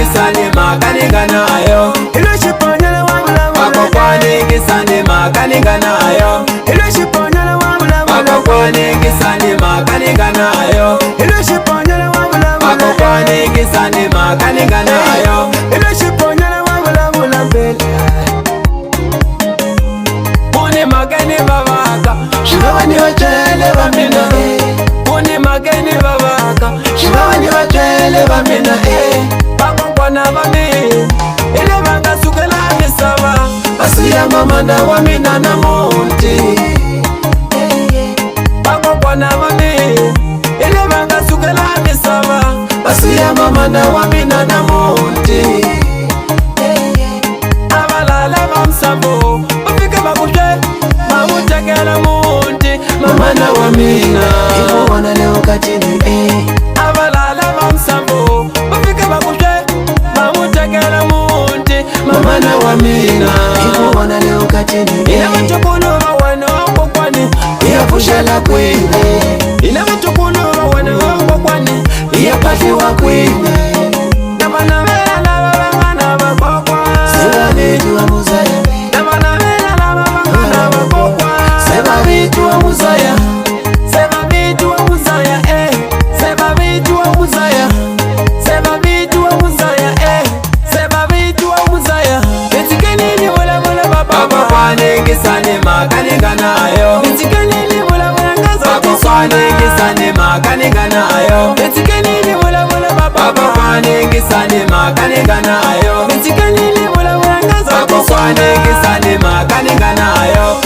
gisane makaninga nayo. Ilo shiponyala wabula wula. Bakokwane gisane makaninga nayo. Ilo shiponyala wabula wula. Bakokwane gisane makaninga nayo. Ilo shiponyala wabula wula. Bakokwane gisane makaninga nayo. Ilo shiponyala wabula wula mbele. Muni mageni babaka. Shibawani wachele bamina. Muni mageni babaka. Shibawani wachele bamina. Bakokwana bami. Ile banga sukela nisaba. Basiya mama na wamina na monti. Bakokwana bami. Ile banga sukela nisaba. Basiya mama na wamina na monti. Abalala bamsambo. Bafika bakushe. Mamuchakela monti. Mama na wamina. Ipo wana leo katini Abalala bamsambo. Bafika bakushe. Mamuchakela monti. Mama na wamina. Ipo wana leo katini Ina mchukunuwa wana wako kwani. Iya pushala kwene. Ina mchukunuwa wana wako kwani. Iya pafiwa kwene. Namana mela na babangana bakokwa. Seba vitu wa muzaya. Namana mela na babangana bakokwa. Seba vitu wa muzaya. Seba vitu wa muzaya Seba vitu wa muzaya. Seba vitu wa muzaya Seba vitu wa muzaya. Betikenini mula mula baba. Bakokwane gisane makaninga nayo. Betikenini mula mula ngazo. Bakokwane gisane makaninga nayo. Betikenini mula mula baba. Bakokwane gisane makaninga nayo. Betikenini mula mula ngazo. Bakokwane gisane makaninga nayo.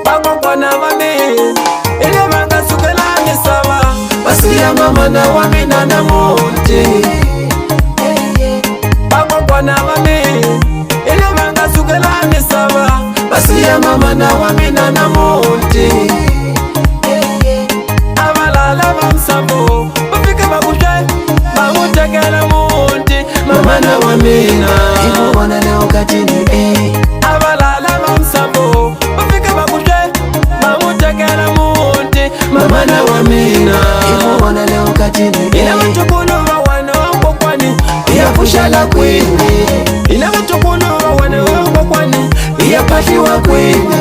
Bakokwana bami. Ile banga sukela nisaba. Basiya mama na wamina na monti. Bakokwana bami. Ile banga sukela nisaba. Basiya mama na wamina na monti. Abalala bamsambo. Bafika bakushe. Bamuchakela monti. Mama na wamina. Ipo wana leo katini Abalala bamsambo. Bafika bakushe. Bamuchakela monti. Mama na wamina. Ipo wana leo katini Ina mchukunuwa wana wako kwani. Iya pushala kwene. Ina mchukunuwa wana wako kwani. Iya pafiwa kwene.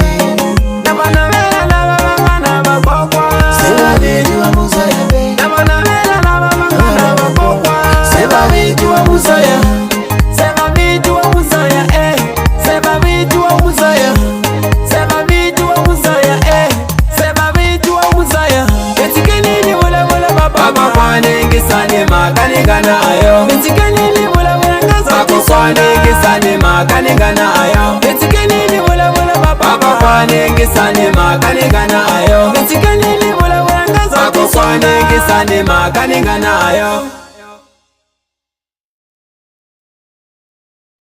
Namana mela na babangana bakokwa. Seba vitu wa muzaya. Namana mela na babangana bakokwa. Seba vitu wa muzaya. Seba vitu wa muzaya Seba vitu wa muzaya. Seba vitu wa muzaya Seba vitu wa muzaya. Betikenini mula mula baba. Bakokwane gisane makaninga nayo. Betikenini mula mula ngazo. Bakokwane gisane makaninga nayo. Betikenini mula mula baba. Bakokwane gisane makaninga nayo. Betikenini mula mula ngazo. Bakokwane gisane makaninga nayo.